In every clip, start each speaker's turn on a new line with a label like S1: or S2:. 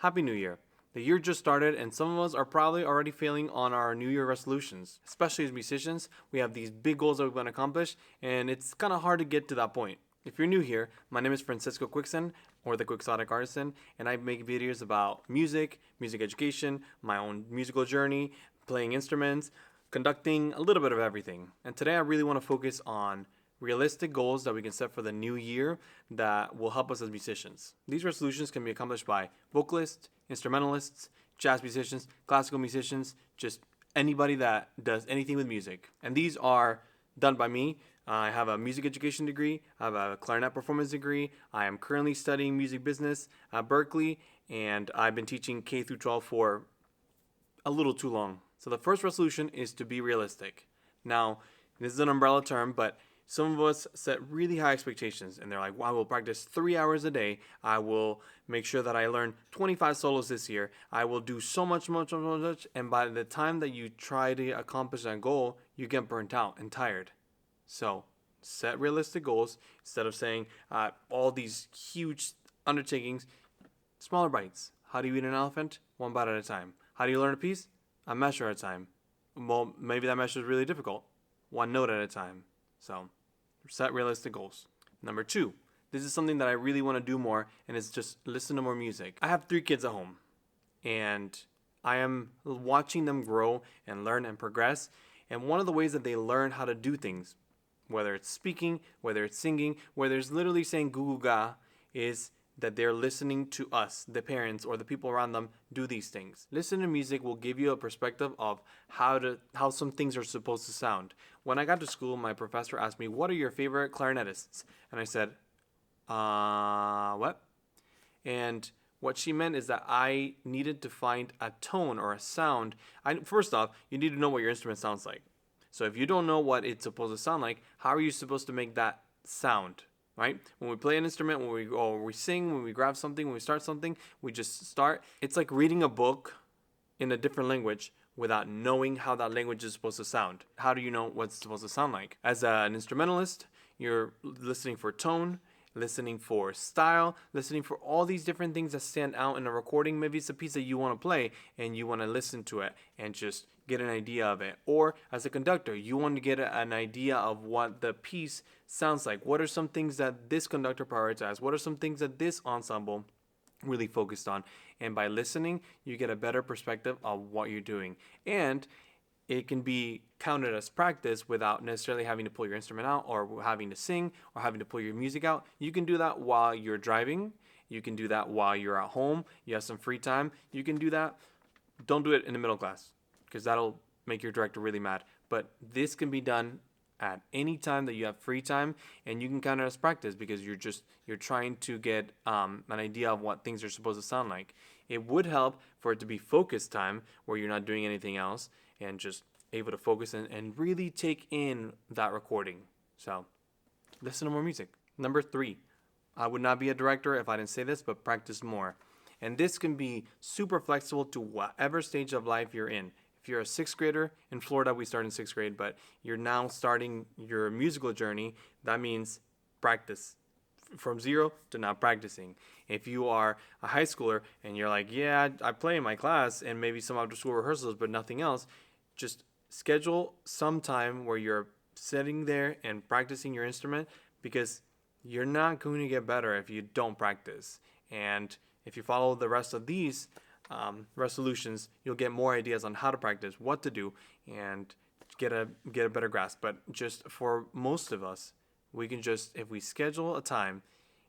S1: Happy New Year. The year just started and some of us are probably already failing on our New Year resolutions. Especially as musicians, we have these big goals that we want to accomplish and it's kind of hard to get to that point. If you're new here, my name is Francisco Quixtan, or the Quixotic Artisan, and I make videos about music, music education, my own musical journey, playing instruments, conducting, a little bit of everything. And today I really want to focus on realistic goals that we can set for the new year that will help us as musicians. These resolutions can be accomplished by vocalists, instrumentalists, jazz musicians, classical musicians, just anybody that does anything with music. And these are done by me. I have a music education degree, I have a clarinet performance degree, I am currently studying music business at Berkeley, and I've been teaching K through 12 for a little too long. So the first resolution is to be realistic. Now, this is an umbrella term, but some of us set really high expectations and they're like, wow, I will practice 3 hours a day. I will make sure that I learn 25 solos this year. I will do so much. And by the time that you try to accomplish that goal, you get burnt out and tired. So set realistic goals instead of saying all these huge undertakings, smaller bites. How do you eat an elephant? One bite at a time. How do you learn a piece? A measure at a time. Well, maybe that measure is really difficult. One note at a time. So set realistic goals. Number 2, this is something that I really want to do more, and it's just listen to more music. I have 3 kids at home, and I am watching them grow and learn and progress. And one of the ways that they learn how to do things, whether it's speaking, whether it's singing, whether it's literally saying goo goo ga, is that they're listening to us, the parents or the people around them, do these things. Listening to music will give you a perspective of how some things are supposed to sound. When I got to school, my professor asked me, what are your favorite clarinetists? And I said, what? And what she meant is that I needed to find a tone or a sound. First off, you need to know what your instrument sounds like. So if you don't know what it's supposed to sound like, how are you supposed to make that sound? Right? When we play an instrument, when we sing, when we grab something, when we start something, we just start. It's like reading a book in a different language without knowing how that language is supposed to sound. How do you know what it's supposed to sound like? As an instrumentalist, you're listening for tone, listening for style, listening for all these different things that stand out in a recording. Maybe it's a piece that you want to play and you want to listen to it and just get an idea of it. Or as a conductor, you want to get an idea of what the piece sounds like. What are some things that this conductor prioritized? What are some things that this ensemble really focused on? And by listening, you get a better perspective of what you're doing. And it can be counted as practice without necessarily having to pull your instrument out or having to sing or having to pull your music out. You can do that while you're driving. You can do that while you're at home. You have some free time. You can do that. Don't do it in the middle class because that'll make your director really mad. But this can be done at any time that you have free time, and you can count it as practice because you're trying to get an idea of what things are supposed to sound like. It would help for it to be focus time where you're not doing anything else and just able to focus and really take in that recording. So listen to more music. Number 3, I would not be a director if I didn't say this, but practice more. And this can be super flexible to whatever stage of life you're in. If you're a 6th grader, in Florida we start in 6th grade, but you're now starting your musical journey, that means practice from 0 to now practicing. If you are a high schooler and you're like, yeah, I play in my class and maybe some after school rehearsals, but nothing else, just schedule some time where you're sitting there and practicing your instrument, because you're not going to get better if you don't practice. And if you follow the rest of these resolutions, you'll get more ideas on how to practice, what to do, and get a better grasp. But just for most of us, we can just, if we schedule a time,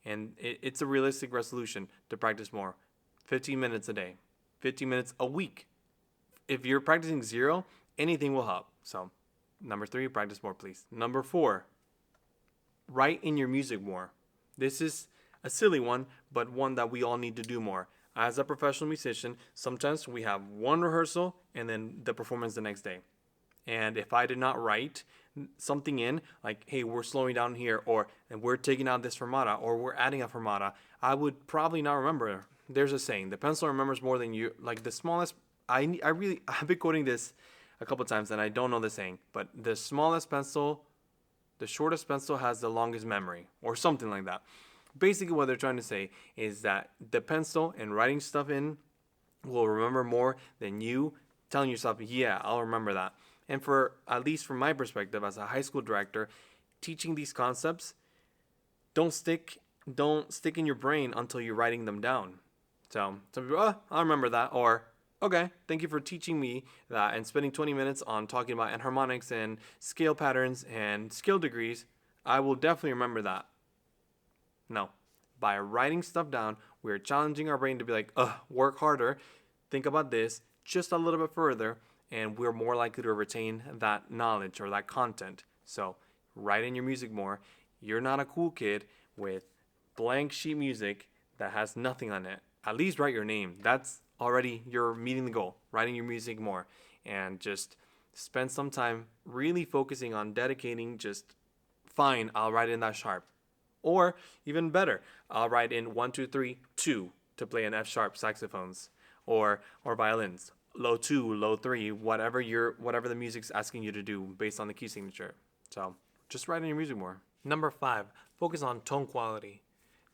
S1: and it's a realistic resolution to practice more, 15 minutes a day, 15 minutes a week. If you're practicing 0, anything will help. So number 3, practice more, please. Number 4, write in your music more. This is a silly one, but one that we all need to do more. As a professional musician, sometimes we have one rehearsal and then the performance the next day. And if I did not write something in, like, hey, we're slowing down here, or and we're taking out this fermata, or we're adding a fermata, I would probably not remember. There's a saying, the pencil remembers more than you. Like the smallest, I've been quoting this a couple times and I don't know the saying, but the shortest pencil has the longest memory, or something like that. Basically, what they're trying to say is that the pencil and writing stuff in will remember more than you telling yourself, yeah, I'll remember that. And for, at least from my perspective as a high school director, teaching these concepts don't stick in your brain until you're writing them down. So some people, oh, I remember that, or okay, thank you for teaching me that and spending 20 minutes on talking about enharmonics and scale patterns and scale degrees. I will definitely remember that. No. By writing stuff down, we're challenging our brain to be like, work harder, think about this just a little bit further, and we're more likely to retain that knowledge or that content. So write in your music more. You're not a cool kid with blank sheet music that has nothing on it. At least write your name. That's already, you're meeting the goal, writing your music more. And just spend some time really focusing on dedicating just, fine, I'll write in that sharp. Or even better, I'll write in 1, 2, 3, 2 to play an F sharp saxophones or violins. Low 2, low 3, whatever the music's asking you to do based on the key signature. So just write in your music more. Number 5, focus on tone quality.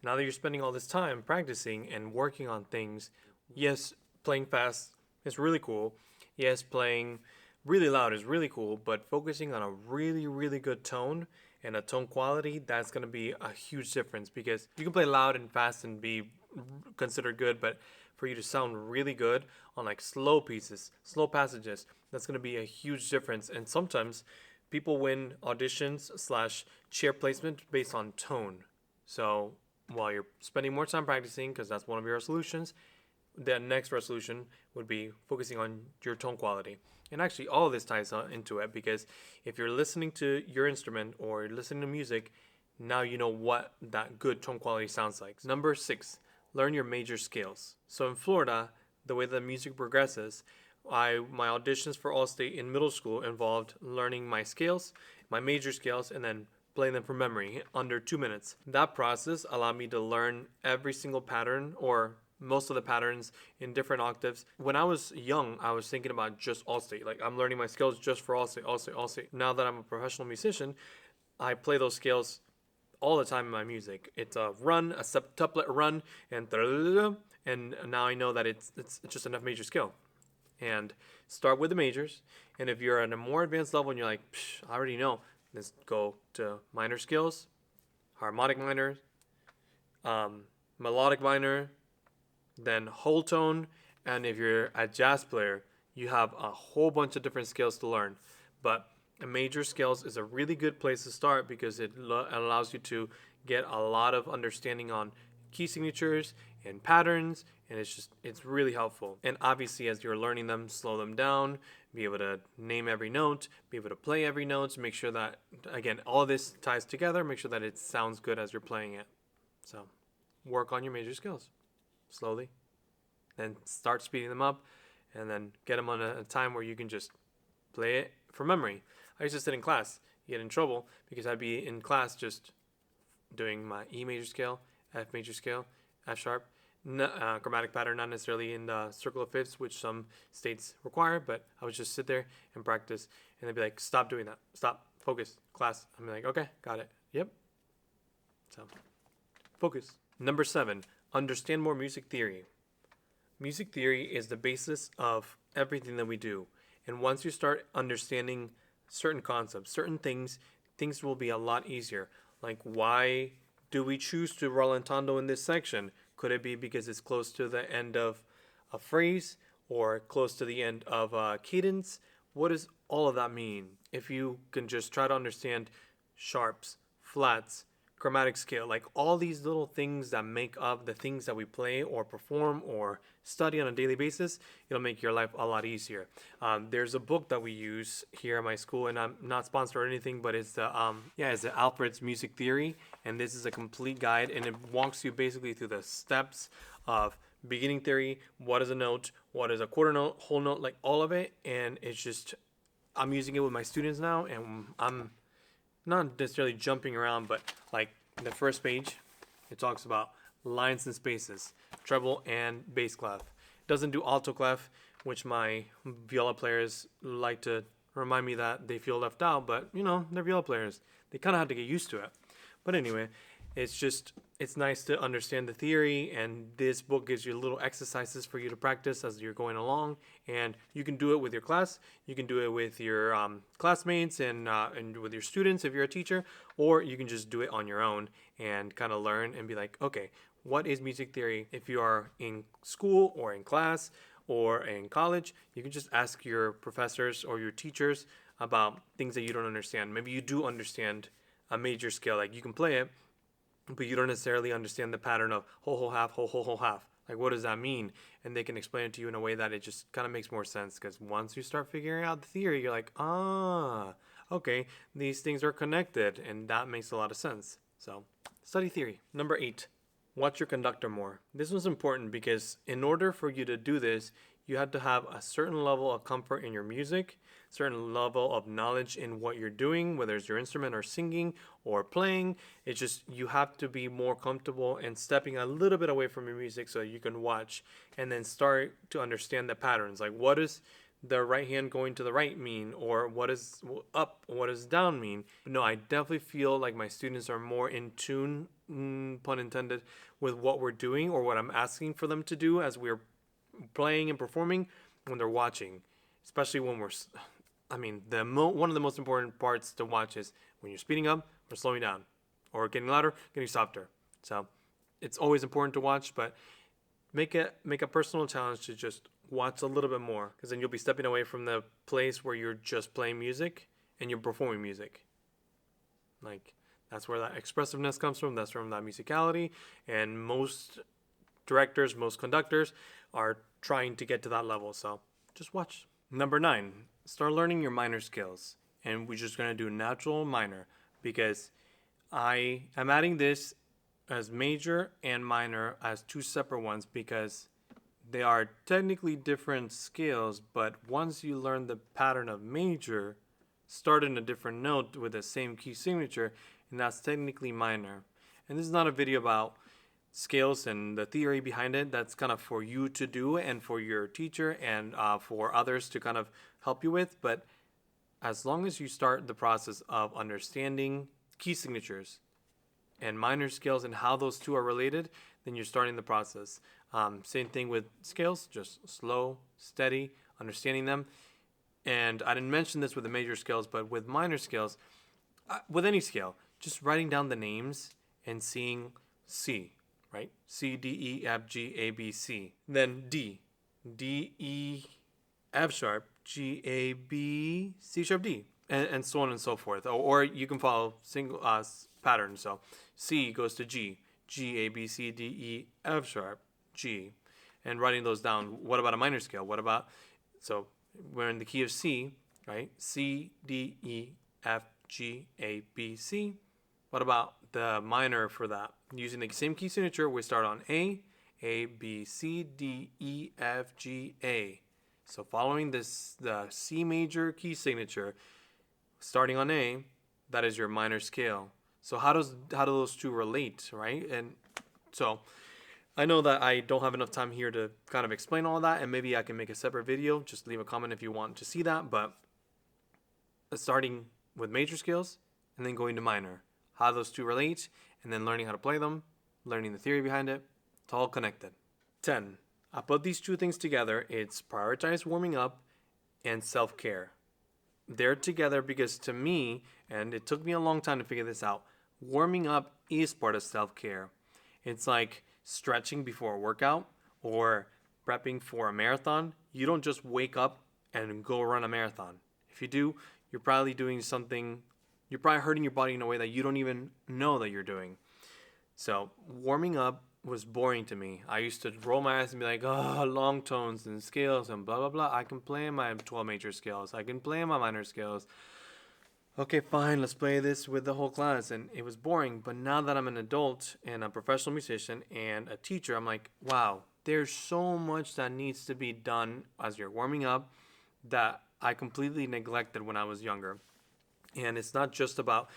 S1: Now that you're spending all this time practicing and working on things, yes, playing fast is really cool. Yes, playing really loud is really cool, but focusing on a really, really good tone and a tone quality, that's going to be a huge difference, because you can play loud and fast and be considered good, but for you to sound really good on like slow pieces, slow passages, that's going to be a huge difference. And sometimes people win auditions / chair placement based on tone. So while you're spending more time practicing, because that's one of your resolutions, the next resolution would be focusing on your tone quality. And actually, all of this ties into it, because if you're listening to your instrument or you're listening to music, now you know what that good tone quality sounds like. Number 6, learn your major scales. So in Florida, the way the music progresses, my auditions for Allstate in middle school involved learning my scales, my major scales, and then playing them from memory under 2 minutes. That process allowed me to learn every single pattern, or most of the patterns in different octaves. When I was young, I was thinking about just Allstate. Like, I'm learning my scales just for Allstate. Now that I'm a professional musician, I play those scales all the time in my music. It's a run, a septuplet run, and now I know that it's just enough major scale. And start with the majors. And if you're at a more advanced level and you're like, I already know, let's go to minor scales, harmonic minor, melodic minor, then whole tone. And if you're a jazz player, you have a whole bunch of different scales to learn. But a major scales is a really good place to start, because it allows you to get a lot of understanding on key signatures and patterns, and it's really helpful. And obviously, as you're learning them, slow them down, be able to name every note, be able to play every note, make sure that, again, all this ties together, make sure that it sounds good as you're playing it. So work on your major scales slowly, then start speeding them up, and then get them on a time where you can just play it from memory. I used to sit in class, get in trouble, because I'd be in class just doing my E major scale, F major scale, F sharp, chromatic pattern, not necessarily in the circle of fifths, which some states require, but I would just sit there and practice, and they'd be like, stop doing that, stop, focus, class. I'm like, okay, got it, yep. So, focus. Number 7, understand more music theory. Music theory is the basis of everything that we do. And once you start understanding certain concepts, certain things will be a lot easier. Like, why do we choose to rallentando in this section? Could it be because it's close to the end of a phrase or close to the end of a cadence? What does all of that mean? If you can just try to understand sharps, flats, chromatic scale, like all these little things that make up the things that we play or perform or study on a daily basis, it'll make your life a lot easier. There's a book that we use here at my school, and I'm not sponsored or anything, but it's the Alfred's Music Theory, and this is a complete guide, and it walks you basically through the steps of beginning theory, what is a note, what is a quarter note, whole note, like all of it. And it's just, I'm using it with my students now, and I'm not necessarily jumping around, but like the first page, it talks about lines and spaces, treble and bass clef. It doesn't do alto clef, which my viola players like to remind me that they feel left out, but you know, they're viola players. They kind of have to get used to it. But anyway, It's nice to understand the theory, and this book gives you little exercises for you to practice as you're going along. And you can do it with your class, you can do it with your classmates, and with your students if you're a teacher, or you can just do it on your own and kind of learn and be like, okay, what is music theory? If you are in school or in class or in college, you can just ask your professors or your teachers about things that you don't understand. Maybe you do understand a major scale, like you can play it, but you don't necessarily understand the pattern of whole half, whole half. Like, what does that mean? And they can explain it to you in a way that it just kind of makes more sense, because once you start figuring out the theory, you're like, okay, these things are connected, and that makes a lot of sense. So study theory. Number 8, watch your conductor more. This was important because in order for you to do this, you had to have a certain level of comfort in your music, certain level of knowledge in what you're doing, whether it's your instrument or singing or playing. It's just you have to be more comfortable and stepping a little bit away from your music so you can watch and then start to understand the patterns. Like, what does the right hand going to the right mean? Or what is up, what does down mean? No, I definitely feel like my students are more in tune, pun intended, with what we're doing or what I'm asking for them to do as we're playing and performing when they're watching. Especially when we're, one of the most important parts to watch is when you're speeding up or slowing down, or getting louder, getting softer. So it's always important to watch, but make a personal challenge to just watch a little bit more, because then you'll be stepping away from the place where you're just playing music and you're performing music. Like, that's where that expressiveness comes from. That's from that musicality, and most directors, most conductors are trying to get to that level. So just watch. Number 9, start learning your minor scales. And we're just going to do natural minor, because I am adding this as major and minor as 2 separate ones, because they are technically different scales, but once you learn the pattern of major, start in a different note with the same key signature, and that's technically minor. And this is not a video about scales and the theory behind it. That's kind of for you to do and for your teacher and for others to kind of help you with. But as long as you start the process of understanding key signatures and minor scales and how those two are related, then you're starting the process. Same thing with scales, just slow, steady, understanding them. And I didn't mention this with the major scales, but with minor scales, with any scale, just writing down the names and seeing C, right? C, D, E, F, G, A, B, C. Then D, D, E, F sharp, G, A, B, C sharp, D, and so on and so forth. Or you can follow single patterns. So C goes to G, G, A, B, C, D, E, F sharp, G, and writing those down. What about a minor scale? What about, so we're in the key of C, right? C, D, E, F, G, A, B, C. What about the minor for that? Using the same key signature, we start on A, B, C, D, E, F, G, A. So following this, the C major key signature, starting on A, that is your minor scale. So how do those two relate, right? And so I know that I don't have enough time here to kind of explain all of that, and maybe I can make a separate video. Just leave a comment if you want to see that. But starting with major scales and then going to minor, how those two relate, and then learning how to play them, learning the theory behind it. It's all connected. 10. I put these two things together. It's prioritize warming up and self-care. They're together because to me, and it took me a long time to figure this out, warming up is part of self-care. It's like stretching before a workout or prepping for a marathon. You don't just wake up and go run a marathon. If you do, you're probably doing something, you're probably hurting your body in a way that you don't even know that you're doing. So warming up was boring to me. I used to roll my eyes and be like, oh, long tones and scales and blah, blah, blah. I can play my 12 major scales. I can play my minor scales. Okay, fine, let's play this with the whole class. And it was boring. But now that I'm an adult and a professional musician and a teacher, I'm like, wow, there's so much that needs to be done as you're warming up that I completely neglected when I was younger. And it's not just about,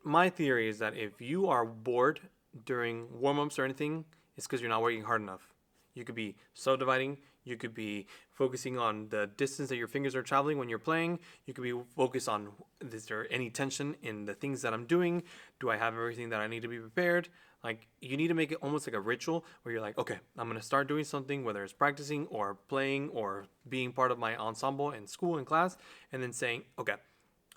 S1: my theory is that if you are bored during warm-ups or anything, it's because you're not working hard enough. You could be subdividing. You could be focusing on the distance that your fingers are traveling when you're playing. You could be focused on, is there any tension in the things that I'm doing? Do I have everything that I need to be prepared? Like, you need to make it almost like a ritual where you're like, okay, I'm going to start doing something, whether it's practicing or playing or being part of my ensemble in school and class, and then saying, okay,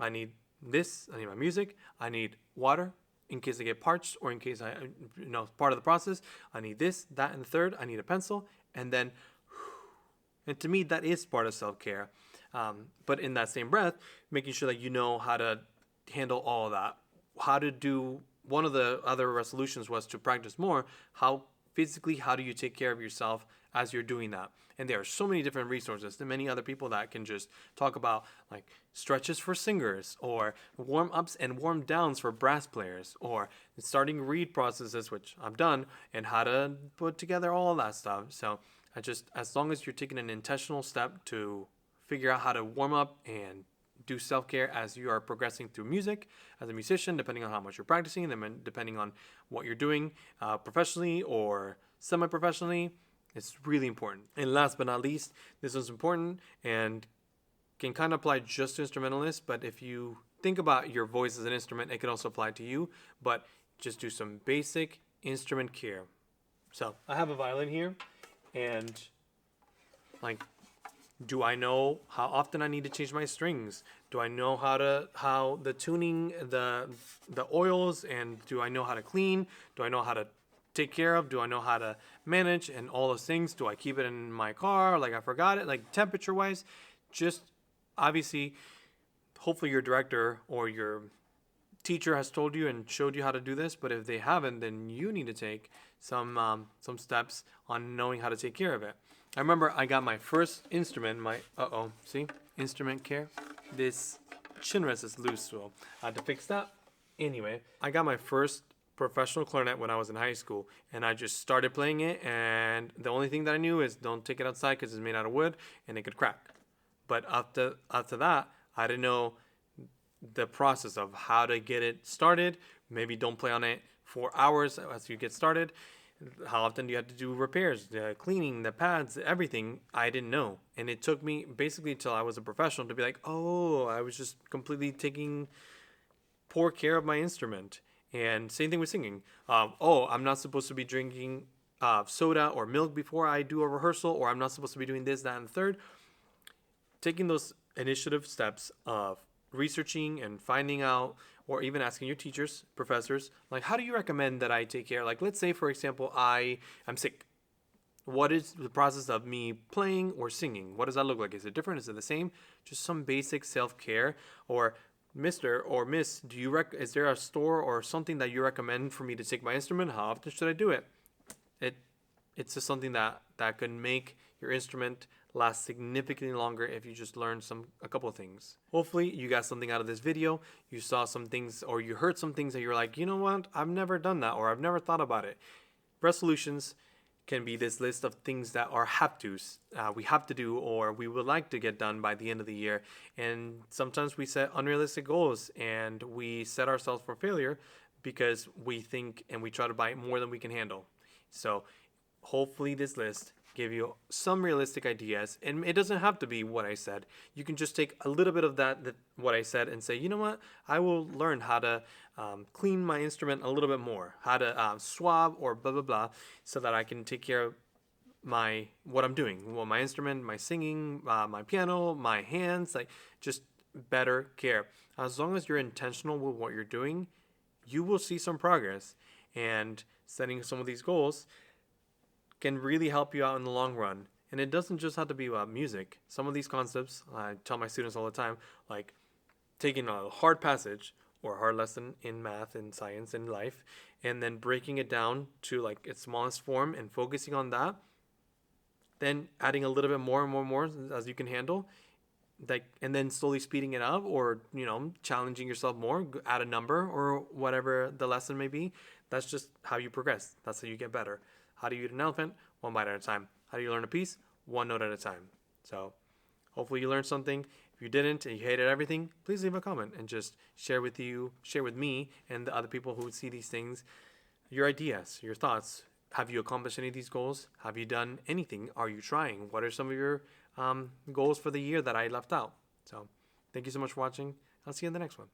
S1: I need this, I need my music, I need water in case I get parched or in case I, part of the process, I need this, that, and the third, I need a pencil, and then, and to me, that is part of self-care. But in that same breath, making sure that you know how to handle all of that, how to do. One of the other resolutions was to practice more. How do you take care of yourself as you're doing that? And there are so many different resources and many other people that can just talk about like stretches for singers or warm ups and warm downs for brass players or starting reed processes, which I've done, and how to put together all of that stuff. So as long as you're taking an intentional step to figure out how to warm up and do self-care as you are progressing through music as a musician, depending on how much you're practicing, and depending on what you're doing professionally or semi-professionally, it's really important. And last but not least, this one's important and can kind of apply just to instrumentalists, but if you think about your voice as an instrument, it can also apply to you, but just do some basic instrument care. So I have a violin here, and like, do I know how often I need to change my strings? Do I know how the tuning, the oils, and do I know how to clean? Do I know how to take care of? Do I know how to manage and all those things? Do I keep it in my car? Like I forgot it, like temperature wise, just obviously, hopefully your director or your teacher has told you and showed you how to do this, but if they haven't, then you need to take some steps on knowing how to take care of it. I remember I got my first instrument, instrument care. This chin rest is loose, so I had to fix that. Anyway, I got my first professional clarinet when I was in high school, and I just started playing it, and the only thing that I knew is don't take it outside because it's made out of wood and it could crack. But after that, I didn't know the process of how to get it started. Maybe don't play on it for hours as you get started. How often do you have to do repairs, cleaning, the pads, everything? I didn't know. And it took me basically till I was a professional to be like, oh, I was just completely taking poor care of my instrument. And same thing with singing. I'm not supposed to be drinking soda or milk before I do a rehearsal, or I'm not supposed to be doing this, that, and the third. Taking those initiative steps of researching and finding out, or even asking your teachers, professors, like, how do you recommend that I take care? Like, let's say, for example, I'm sick. What is the process of me playing or singing? What does that look like? Is it different? Is it the same? Just some basic self-care. Or, Mr. or Miss, is there a store or something that you recommend for me to take my instrument? How often should I do it? It's just something that could make your instrument last significantly longer if you just learn a couple of things. Hopefully you got something out of this video. You saw some things or you heard some things that you're like, you know what, I've never done that, or I've never thought about it. Resolutions can be this list of things that are have-tos, we have to do, or we would like to get done by the end of the year. And sometimes we set unrealistic goals and we set ourselves for failure because we think and we try to buy more than we can handle. So hopefully this list give you some realistic ideas, and it doesn't have to be what I said. You can just take a little bit of what I said and say, you know what, I will learn how to clean my instrument a little bit more, how to swab or blah blah blah, so that I can take care of what I'm doing, my instrument, my singing, my piano, my hands, like just better care. As long as you're intentional with what you're doing, you will see some progress, and setting some of these goals can really help you out in the long run. And it doesn't just have to be about music. Some of these concepts, I tell my students all the time, like taking a hard passage or a hard lesson in math and science and life, and then breaking it down to like its smallest form and focusing on that, then adding a little bit more and more as you can handle, and then slowly speeding it up, or challenging yourself more, add a number or whatever the lesson may be. That's just how you progress. That's how you get better. How do you eat an elephant? One bite at a time. How do you learn a piece? One note at a time. So hopefully you learned something. If you didn't and you hated everything, please leave a comment and just share with me and the other people who would see these things, your ideas, your thoughts. Have you accomplished any of these goals? Have you done anything? Are you trying? What are some of your goals for the year that I left out? So thank you so much for watching. I'll see you in the next one.